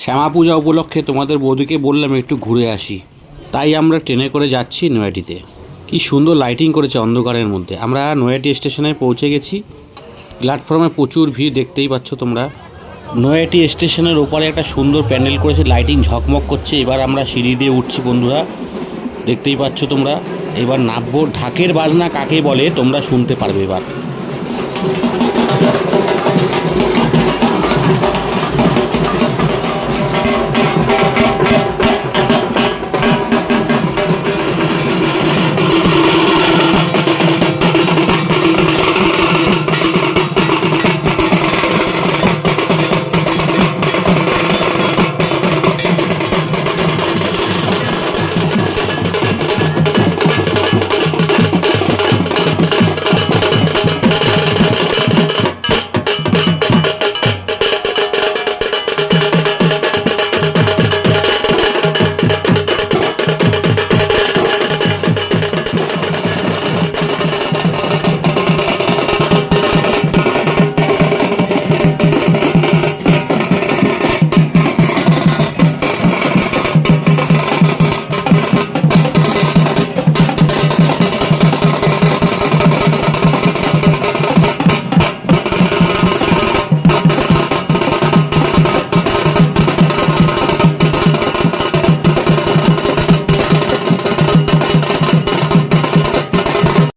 শ্যামা পূজা উপলক্ষে তোমাদের বৌদিকে বললাম একটু ঘুরে আসি, তাই আমরা ট্রেনে করে যাচ্ছি নৈহাটিতে। কি সুন্দর লাইটিং করেছে অন্ধকারের মধ্যে। আমরা নৈহাটি স্টেশনে পৌঁছে গেছি। প্ল্যাটফর্মে প্রচুর ভিড়, দেখতেই পাচ্ছ তোমরা। নৈহাটি স্টেশনের ওপারে একটা সুন্দর প্যান্ডেল করেছে, লাইটিং ঝকমক করছে। এবার আমরা সিঁড়ি দিয়ে উঠছি বন্ধুরা, দেখতেই পাচ্ছ তোমরা। এবার নামবো। ঢাকের বাজনা কাকে বলে তোমরা শুনতে পারবে এবার।